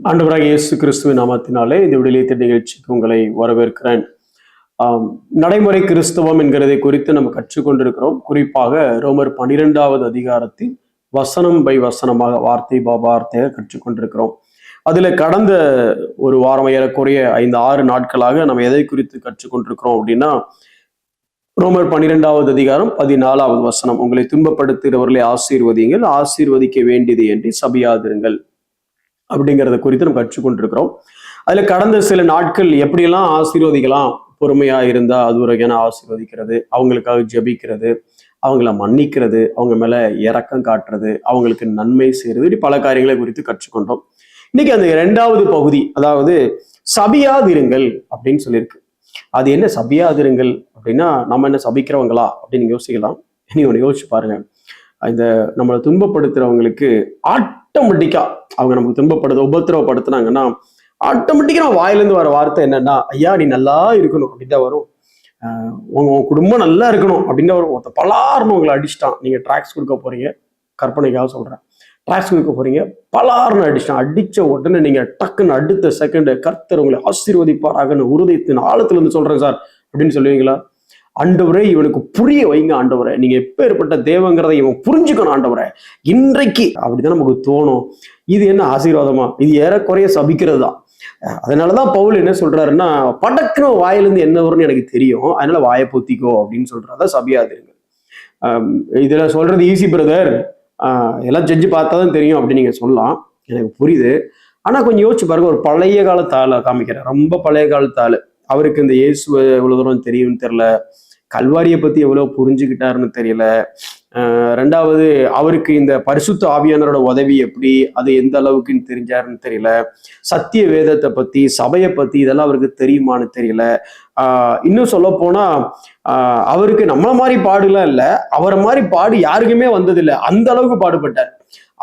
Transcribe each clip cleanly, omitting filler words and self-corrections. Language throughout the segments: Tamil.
ஆண்டவராக இயேசு கிறிஸ்துவின் நாமத்தினாலே இந்த விடுதலை நிகழ்ச்சிக்கு உங்களை வரவேற்கிறேன். நடைமுறை கிறிஸ்தவம் என்கிறதை குறித்து நம்ம கற்றுக்கொண்டிருக்கிறோம். குறிப்பாக ரோமர் 12வது அதிகாரத்தில் வசனம் பை வசனமாக வார்த்தை வார்த்தையாக கற்றுக்கொண்டிருக்கிறோம். அதுல கடந்த ஒரு வாரம் ஏறக்குறைய 5-6 நாட்களாக நம்ம எதை குறித்து கற்றுக்கொண்டிருக்கிறோம் அப்படின்னா, ரோமர் 12வது அதிகாரம் 14வது வசனம், உங்களை துன்பப்படுத்துகிறவர்களை ஆசீர்வதியுங்கள், ஆசீர்வதிக்க வேண்டியது என்று சபியாதிருங்கள் அப்படிங்கிறத குறித்து நம்ம கற்றுக்கொண்டிருக்கிறோம். அதுல கடந்த சில நாட்கள் எப்படியெல்லாம் ஆசீர்வதிக்கலாம், பொறுமையா இருந்தா அது வரைக்கும் ஆசீர்வதிக்கிறது, அவங்களுக்காக ஜெபிக்கிறது, அவங்கள மன்னிக்கிறது, அவங்க மேல இரக்கம் காட்டுறது, அவங்களுக்கு நன்மை செய்யறது, இப்படி பல காரியங்களை குறித்து கற்றுக்கொண்டோம். இன்னைக்கு அந்த 2வது பகுதி, அதாவது சபியாதிருங்கள் அப்படின்னு சொல்லியிருக்கு. அது என்ன சபியாதிருங்கள் அப்படின்னா, நம்ம என்ன சபிக்கிறவங்களா அப்படின்னு யோசிக்கலாம். நீ ஒன்று யோசிச்சு பாருங்க. இந்த நம்மளை துன்பப்படுத்துறவங்களுக்கு ஆட்டோமேட்டிக்கா அவங்க நமக்கு துன்பப்படுத்த உபத்திரவப்படுத்தினாங்கன்னா ஆட்டோமேட்டிக்கா வாயிலிருந்து வர வார்த்தை என்னன்னா, ஐயா நீ நல்லா இருக்கணும் அப்படின்னு தான் வரும். உங்க குடும்பம் நல்லா இருக்கணும் அப்படின்னு வரும். ஒருத்த பலார்னு உங்களை அடிச்சிட்டான், நீங்க டிராக்ஸ் கொடுக்க போறீங்க, கற்பனைக்காக சொல்றேன், டிராக்ஸ் கொடுக்க போறீங்க, பலார்னு அடிச்சிட்டான். அடிச்ச உடனே நீங்க டக்குன்னு அடுத்த செகண்ட் கர்த்தர் உங்களை ஆசீர்வதிப்பாராகன்னு உருதயத்தின் ஆழத்துல இருந்து சொல்றேன் சார் அப்படின்னு சொல்லுவீங்களா? ஆண்டவரே இவனுக்கு புரிய வைங்க ஆண்டவரே, நீங்க எப்பேற்பட்ட தேவங்கிறத இவன் புரிஞ்சுக்கணும் ஆண்டவரே இன்றைக்கு, அப்படிதான் நமக்கு தோணும். இது என்ன ஆசீர்வாதமா? இது ஏறக்குறைய சபிக்கிறது தான். அதனாலதான் பவுல் என்ன சொல்றாருன்னா, படக்குன வாயிலிருந்து என்ன வரும்னு எனக்கு தெரியும், அதனால வாயை பொத்திக்கோ அப்படின்னு சொல்றதான் சபியாதிருங்க. இதுல சொல்றது ஈஸி பிரதர், எல்லாம் செஞ்சு பார்த்தாதான் தெரியும் அப்படின்னு நீங்க சொல்லலாம், எனக்கு புரியுது. ஆனா கொஞ்சம் யோசிச்சு பாருங்க, ஒரு பழைய காலத்து ஆளை காமிக்கிறேன், ரொம்ப பழைய காலத்து ஆளு. அவருக்கு இந்த இயேசுவை எவ்வளவு தூரம் தெரியும்னு தெரியல, கல்வாரியை பத்தி எவ்வளவு புரிஞ்சுக்கிட்டாருன்னு தெரியல. 2வது அவருக்கு இந்த பரிசுத்த ஆவியானரோட உதவி எப்படி, அது எந்த அளவுக்குன்னு தெரிஞ்சாருன்னு தெரியல. சத்திய வேதத்தை பத்தி, சபையை பத்தி இதெல்லாம் அவருக்கு தெரியுமான்னு தெரியல. இன்னும் சொல்ல போனா அவருக்கு நம்மள மாதிரி பாடுலாம் இல்லை, அவரை மாதிரி பாடு யாருக்குமே வந்ததில்லை, அந்த அளவுக்கு பாடுபட்டார்.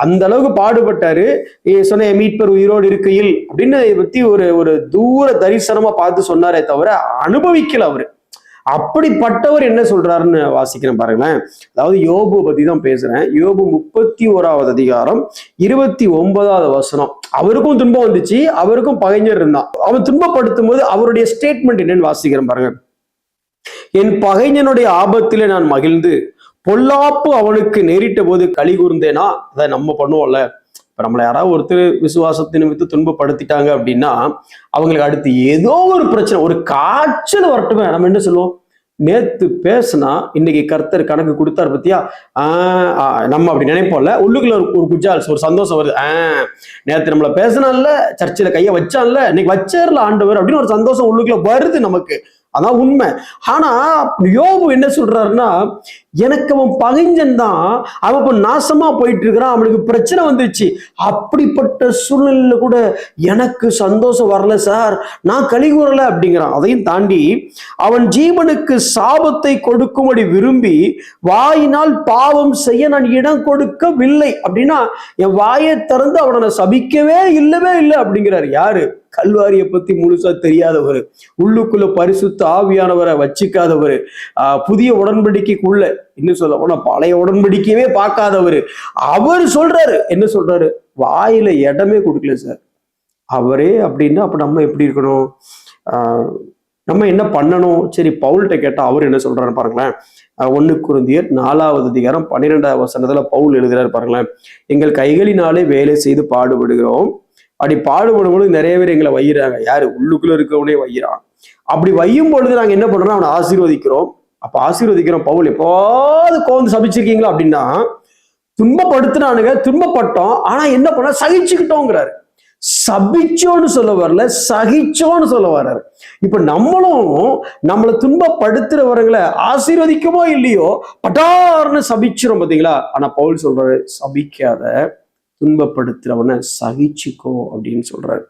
அந்த அளவுக்கு பாடுபட்டாரு. சொன்ன மீட்பர் உயிரோடு இருக்கையில் அப்படின்னு பத்தி ஒரு தூர தரிசனமா பார்த்து சொன்னாரே தவிர அனுபவிக்கல அவரு. அப்படிப்பட்டவர் என்ன சொல்றாருன்னு வாசிக்கிறேன் பாருங்களேன். அதாவது யோபு பத்தி தான் பேசுறேன். யோபு 31வது அதிகாரம் 29வது வசனம். அவருக்கும் துன்பம் வந்துச்சு, அவருக்கும் பகைஞர் இருந்தான். அவன் துன்பப்படுத்தும் போது அவருடைய ஸ்டேட்மெண்ட் என்னன்னு வாசிக்கிறேன் பாருங்க. என் பகைஞனுடைய ஆபத்திலே நான் மகிழ்ந்து பொல்லாப்பு அவனுக்கு நேரிட்ட போது களி கூர்ந்தேனா. அதை நம்ம பண்ணுவோம்ல, இப்ப நம்மளை யாராவது ஒருத்தர் விசுவாசத்தை நிமித்து துன்பப்படுத்திட்டாங்க அப்படின்னா அவங்களுக்கு அடுத்து ஏதோ ஒரு பிரச்சனை, ஒரு காய்ச்சல் வரட்டுமே, நம்ம என்ன சொல்லுவோம், நேத்து பேசுனா இன்னைக்கு கர்த்தர் கணக்கு கொடுத்தாரு பத்தியா, நம்ம அப்படி நினைப்போம்ல. உள்ளுக்குள்ள ஒரு குஜால்ஸ், ஒரு சந்தோஷம் வருது. நேத்து நம்மள பேசினான்ல, சர்ச்சில் கைய வச்சான்ல, இன்னைக்கு வச்சேர்ல ஆண்டவர் அப்படின்னு ஒரு சந்தோஷம் உள்ளுக்குள்ள வருது நமக்கு. அதான் உண்மை. ஆனா யோபு என்ன சொல்றாருன்னா, எனக்கு அவன் பகைஞ்சன் தான், அவன் இப்ப நாசமா போயிட்டு இருக்கிறான், அவனுக்கு பிரச்சனை வந்துருச்சு, அப்படிப்பட்ட சூழ்நிலையில கூட எனக்கு சந்தோஷம் வரல சார், நான் களி கூறல அப்படிங்கிறான். அதையும் தாண்டி அவன் ஜீவனுக்கு சாபத்தை கொடுக்கும்படி விரும்பி வாயினால் பாவம் செய்ய நான் இடம் கொடுக்கவில்லை அப்படின்னா, என் வாயை திறந்து அவனை சபிக்கவே இல்லவே இல்லை அப்படிங்கிறாரு. யாரு? கல்வாரியை பத்தி முழுசா தெரியாதவர், உள்ளுக்குள்ள பரிசுத்த ஆவியானவரை வச்சுக்காதவர், புதிய உடன்படிக்கைக்குள்ள இன்னும் சொல்ல போனா பழைய உடன்படிக்கையவே பார்க்காதவர். அவர் சொல்றாரு, என்ன சொல்றாரு, வாயில இடமே கொடுக்கல சார் அவரே அப்படின்னா, அப்ப நம்ம எப்படி இருக்கணும், நம்ம என்ன பண்ணணும்? சரி, பவுல்கிட்ட கேட்டா அவர் என்ன சொல்றாரு பாருங்களேன். 1 கொரிந்தியர் 4வது அதிகாரம் 12வது வசனத்துல பவுல் எழுதுறாரு பாருங்களேன். எங்கள் கைகளினாலே வேலை செய்து பாடுபடுகிறோம், அப்படி பாடுபடும் பொழுது நிறைய பேர் எங்களை வையிறாங்க. யாரு? உள்ளுக்குள்ள இருக்கவனே வையிறான். அப்படி வையும் பொழுது நாங்க என்ன பண்றோம், அவனை ஆசீர்வதிக்கிறோம். அப்ப ஆசீர்வதிக்கிறோம். பவுல் எப்போது கோந்து சபிச்சிருக்கீங்களா அப்படின்னா, துன்பப்படுத்தினானுங்க, துன்பப்பட்டோம், ஆனா என்ன பண்ண, சகிச்சுக்கிட்டோங்கிறாரு. சபிச்சோன்னு சொல்ல வரல, சகிச்சோன்னு சொல்ல வர்றாரு. இப்ப நம்மளும் நம்மளை துன்பப்படுத்துறவர்களை ஆசீர்வதிக்கவோ இல்லையோ பட்டார்னு சபிச்சிரும் பாத்தீங்களா. ஆனா பவுல் சொல்றாரு, சபிக்காத, துன்பப்படுத்துறவனை சகிச்சுக்கோ அப்படின்னு சொல்றாரு.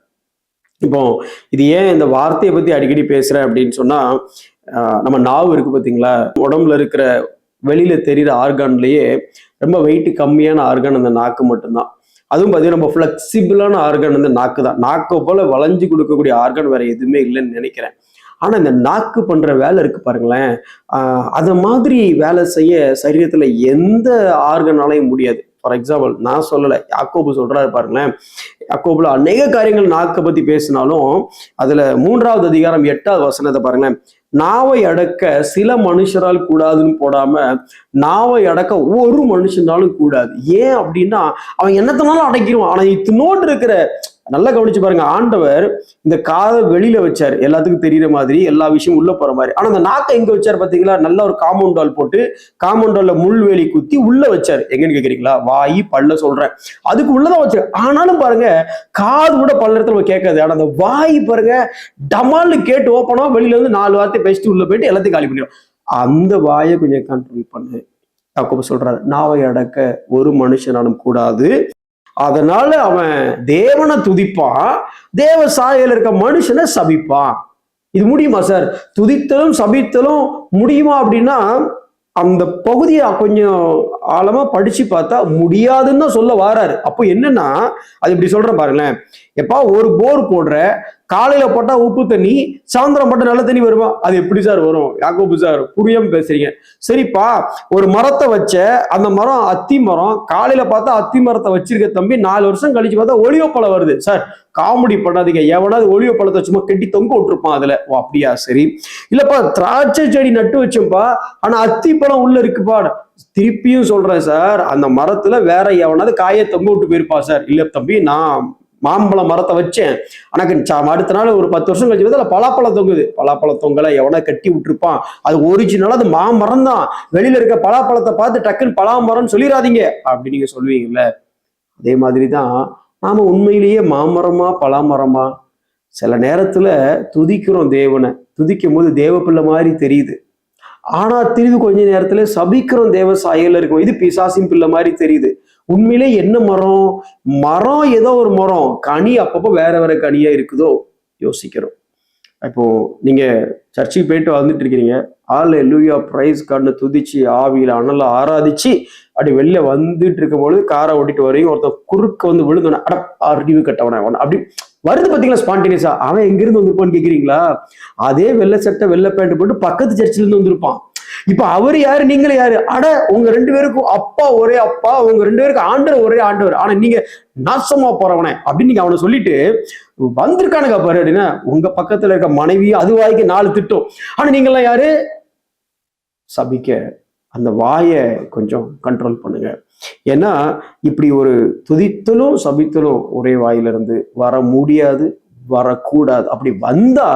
இப்போ இது ஏன் இந்த வார்த்தையை பத்தி அடிக்கடி பேசுறேன் அப்படின்னு சொன்னா, நம்ம நாவு இருக்கு பாத்தீங்களா, உடம்புல இருக்கிற வெளியில தெரிகிற ஆர்கான்லயே ரொம்ப வெயிட் கம்மியான ஆர்கான் அந்த நாக்கு மட்டும்தான். அதுவும் பார்த்தீங்கன்னா ரொம்ப ஃப்ளெக்சிபிளான ஆர்கான் வந்து நாக்கு தான். நாக்கை போல வளைஞ்சு கொடுக்கக்கூடிய ஆர்கான் வேற எதுவுமே இல்லைன்னு நினைக்கிறேன். ஆனா இந்த நாக்கு பண்ற வேலை இருக்கு பாருங்களேன், அத மாதிரி வேலை செய்ய சரீரத்துல எந்த ஆர்கனாலையும் முடியாது. ஃபார் எக்ஸாம்பிள் நான் சொல்லலை, யாக்கோபு சொல்றாரு பாருங்களேன். யாக்கோபுல அநேக காரியங்கள் நாக்கை பத்தி பேசினாலும் அதுல 3வது அதிகாரம் 8வது வசனத்தை பாருங்களேன். நாவை அடக்க சில மனுஷரால் கூடாதுன்னு போடாம நாவை அடக்க ஒரு மனுஷனாலும் கூடாது. ஏன் அப்படின்னா அவன் என்னத்தனாலும் அடைக்கிறோம். ஆனா இத்தினோடு இருக்கிற, நல்லா கவனிச்சு பாருங்க, ஆண்டவர் இந்த காதை வெளியில வச்சார், எல்லாத்துக்கும் தெரியுற மாதிரி, எல்லா விஷயமும் உள்ள போற மாதிரி. ஆனா அந்த நாக்கை எங்க வச்சாரு பாத்தீங்களா? நல்ல ஒரு காம்பவுண்ட் வால் போட்டு காம்பவுண்ட் முள்வேலி குத்தி உள்ள வச்சாரு. எங்கன்னு கேக்குறீங்களா? வாய் பல்ல சொல்றேன், அதுக்கு உள்ளதான் வச்சாரு. ஆனாலும் பாருங்க, காது கூட பல நேரத்துல கேட்காது. ஆனா அந்த வாய் பாருங்க, டமால்னு கேட்டு ஓப்பனா வெளியில இருந்து 4 வார்த்தை பேசிட்டு உள்ள போயிட்டு எல்லாத்தையும் காலி பண்ணிடும். அந்த வாயை கொஞ்சம் கண்ட்ரோல் பண்ணு. யாக்கோபு சொல்றாரு, நாவை அடக்க ஒரு மனுஷனாலும் கூடாது. அதனால அவன் தேவனை துதிப்பான், தேவ சாயல இருக்க மனுஷனை சபிப்பான். இது முடியுமா சார்? துதித்தலும் சபித்தலும் முடியுமா அப்படின்னா அந்த பகுதியை கொஞ்சம் ஆழமா படிச்சு பார்த்தா முடியாதுன்னு தான் சொல்ல வாராரு. அப்போ என்னன்னா, அது இப்படி சொல்றேன் பாருங்களேன். எப்பா ஒரு போர் போடுற, காலையில போட்டா உப்பு தண்ணி, சாயந்தரம் போட்டா நல்ல தண்ணி வருமா? அது எப்படி சார் வரும்? யாக்கோபு சார் புரியாம பேசுறீங்க. சரிப்பா, ஒரு மரத்தை வச்ச, அந்த மரம் அத்தி மரம், காலையில பார்த்தா அத்தி மரத்தை வச்சிருக்க தம்பி, 4 வருஷம் கழிச்சு பார்த்தா ஒலிவ பழம் வருது. சார் காமெடி பண்ணாதீங்க, எவனாவது ஒலிவ பழத்தை சும்மா கெட்டி தொங்க விட்டுருப்பான் அதுல. ஓ அப்படியா, சரி. இல்லப்பா திராட்சை செடி நட்டு வச்சோம்ப்பா, ஆனா அத்தி பழம் உள்ள இருக்குப்பா. திருப்பியும் சொல்றேன் சார், அந்த மரத்துல வேற எவனாவது காயை தொங்க விட்டு போயிருப்பா சார். இல்ல தம்பி, நான் மாம்பழ மரத்தை வச்சேன், எனக்கு அடுத்த நாள் ஒரு 10 வருஷம் கழிச்சு பார்த்தா பலாப்பழம் தொங்குது. பலாப்பழம் தொங்கல, எவனா கட்டி விட்டுருப்பான். அது ஒரிஜினலா அது மாமரம் தான். வெளியில இருக்க பலாப்பழத்தை பார்த்து டக்குன்னு பலாமரம்னு சொல்லிடாதீங்க அப்படி நீங்க சொல்லுவீங்கல்ல. அதே மாதிரிதான் நாம உண்மையிலேயே மாமரமா பலாமரமா? சில நேரத்துல துதிக்கிறோம் தேவனை, துதிக்கும் போது தேவ பிள்ளை மாதிரி தெரியுது. ஆனா திரும்பி கொஞ்ச நேரத்துல சபிக்கிறோம், தேவ சாயல இருக்கும், இது பிசாசின் பிள்ளை மாதிரி தெரியுது. உண்மையிலே என்ன மரம்? மரம் ஏதோ ஒரு மரம், கனி அப்பப்போ வேற வேற கனியா இருக்குதோ யோசிக்கிறோம். இப்போ நீங்க சர்ச்சுக்கு போயிட்டு வந்துட்டு இருக்கிறீங்க, அல்லேலூயா பிரைஸ் கார்டுன்னு துதிச்சு ஆவியில அனல ஆராதிச்சு அப்படி வெளில வந்துட்டு இருக்கும் பொழுது காரை ஓட்டிட்டு வரையும் ஒருத்தர் குறுக்க வந்து விழுந்தோன்னா அறிவு கட்டவன அப்படி வருது பாத்தீங்களா ஸ்பான்டேனியஸா. அவன் எங்கிருந்து வந்திருப்பான்னு கேக்குறீங்களா? அதே வெள்ளை சட்டை வெள்ளை பேண்ட் போட்டு பக்கத்து சர்ச்சில இருந்து வந்திருப்பான். இப்ப அவரு யாரு, நீங்களே யாரு? அட உங்க 2 பேருக்கும் அப்பா ஒரே அப்பா, உங்க 2 பேருக்கும் ஆண்டவர் ஒரே ஆண்டவர், ஆனா நீங்க நாசமா போறவனே அப்படின்னு நீங்க அவனை சொல்லிட்டு வந்திருக்கானுங்க பாரு அப்படின்னா, உங்க பக்கத்துல இருக்க மனைவி அது வாய்க்கு 4 திட்டம். ஆனா நீங்கெல்லாம் யாரு? சபிக்க. அந்த வாயை கொஞ்சம் கண்ட்ரோல் பண்ணுங்க. ஏன்னா இப்படி ஒரு துதித்தலும் சபித்தலும் ஒரே வாயிலிருந்து வர முடியாது, வரக்கூடாது. அப்படி வந்தா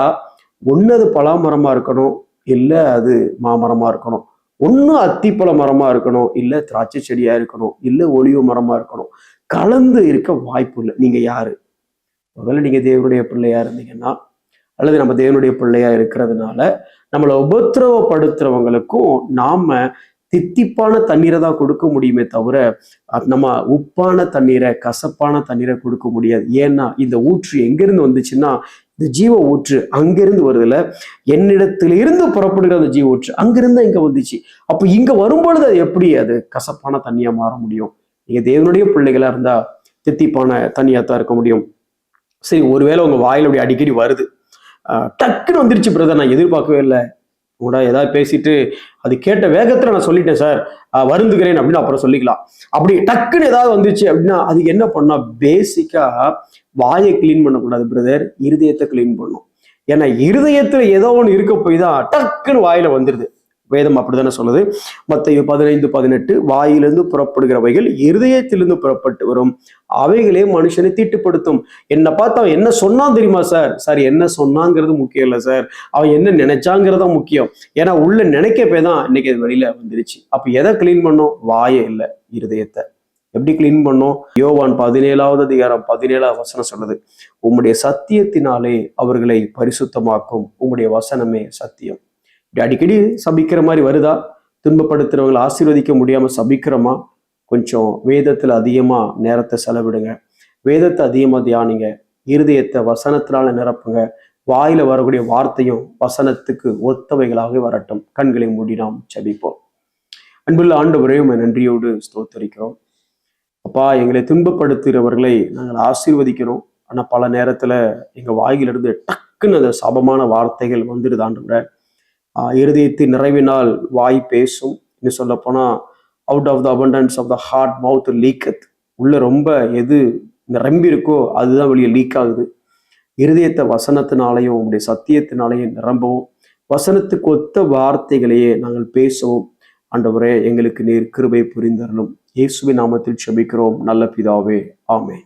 ஒண்ணு அது பலாமரமா இருக்கணும், இல்ல அது மாமரமா இருக்கணும். ஒண்ணு அத்திப்பழ மரமா இருக்கணும், இல்ல திராட்சை செடியா இருக்கணும், இல்ல ஒலிவ மரமா இருக்கணும். கலந்து இருக்க வாய்ப்பு இல்லை. நீங்க யாரு? முதல்ல நீங்க தேவனுடைய பிள்ளையா இருந்தீங்கன்னா, அல்லது நம்ம தேவனுடைய பிள்ளையா இருக்கிறதுனால நம்மளை உபத்திரவப்படுத்துறவங்களுக்கும் நாம தித்திப்பான தண்ணீரை தான் கொடுக்க முடியுமே தவிர நம்ம உப்பான தண்ணீரை, கசப்பான தண்ணீரை கொடுக்க முடியாது. ஏன்னா இந்த ஊற்று எங்கிருந்து வந்துச்சுன்னா, இந்த ஜீவ ஊற்று அங்கிருந்து வருதுல, என்னிடத்திலிருந்து புறப்படுகிற அந்த ஜீவ ஊற்று அங்கிருந்து இங்க வந்துச்சு. அப்ப இங்க வரும்பொழுது அது எப்படி அது கசப்பான தண்ணியா மாற முடியும்? நீங்க தேவனுடைய பிள்ளைகளா இருந்தா தித்திப்பான தண்ணியா தான் இருக்க முடியும். சரி, ஒருவேளை உங்க வாயில அப்படி அடிக்கடி வருது, டக்குன்னு வந்துருச்சு பிரதர், நான் எதிர்பார்க்கவே இல்லை, கூட ஏதாவது பேசிட்டு அது கேட்ட வேகத்துல நான் சொல்லிட்டேன் சார், வருந்துகிறேன் அப்படின்னு அப்புறம் சொல்லிக்கலாம். அப்படி டக்குன்னு ஏதாவது வந்துச்சு அப்படின்னா அதுக்கு என்ன பண்ணா, பேசிக்கா வாயை கிளீன் பண்ணக்கூடாது பிரதர், இருதயத்தை கிளீன் பண்ணும். ஏன்னா இருதயத்துல ஏதோ ஒன்று இருக்க போய் தான் டக்குன்னு வாயில வந்துருது. வேதம் அப்படித்தானே சொல்லுது. மத்தேயு 15:18 வாயிலிருந்து புறப்படுகிறவைகள் இருதயத்திலிருந்து புறப்பட்டு வரும், அவைகளே மனுஷனை தீட்டுப்படுத்தும். என்னை பார்த்து அவன் என்ன சொன்னான் தெரியுமா சார்? சார் என்ன சொன்னாங்கிறது முக்கியம் இல்லை சார், அவன் என்ன நினைச்சாங்கிறதா முக்கியம். ஏன்னா உள்ள நினைக்கப்பே தான் இன்னைக்கு அது வெளியில வந்துருச்சு. அப்ப எதை கிளீன் பண்ணும்? வாயை இல்லை, இருதயத்தை. எப்படி கிளீன் பண்ணும்? யோவான் 17வது அதிகாரம் 17வது வசனம் சொல்லுது, உம்முடைய சத்தியத்தினாலே அவர்களை பரிசுத்தமாக்கும், உம்முடைய வசனமே சத்தியம். இப்படி அடிக்கடி சபிக்கிற மாதிரி வருதா? துன்பப்படுத்துறவங்களை ஆசீர்வதிக்க முடியாம சபிக்கிறோமா? கொஞ்சம் வேதத்துல அதிகமா நேரத்தை செலவிடுங்க, வேதத்தை அதிகமா தியானிங்க, இருதயத்தை வசனத்தினால நிரப்புங்க. வாயில வரக்கூடிய வார்த்தையும் வசனத்துக்கு ஒத்தவைகளாக வரட்டும். கண்களை மூடி நாம் ஜெபிப்போம். அன்புள்ள ஆண்டவரே, உம்மை நன்றியோடு ஸ்தோத்தரிக்கிறோம். அப்பா, எங்களை துன்பப்படுத்துகிறவர்களை நாங்கள் ஆசீர்வதிக்கிறோம். ஆனா பல நேரத்துல எங்க வாயிலிருந்து டக்குன்னு அந்த சாபமான வார்த்தைகள் வந்துடுது ஆண்டவரே. இருதயத்தின் நிறைவினால் வாய் பேசும். இன்னும் சொல்ல போனா out of the abundance of the heart mouth லீக்கத். உள்ள ரொம்ப எது நிரம்பி இருக்கோ அதுதான் வெளியே லீக் ஆகுது. இருதயத்தை வசனத்தினாலையும் உங்களுடைய சத்தியத்தினாலையும் நிரம்பவும், வசனத்துக்கு ஒத்த வார்த்தைகளையே நாங்கள் பேசவும் ஆண்டவரே எங்களுக்கு நீர் கிருபை புரிந்தருளும். இயேசுவின் நாமத்தில் செபிக்கிறோம் நல்ல பிதாவே, ஆமென்.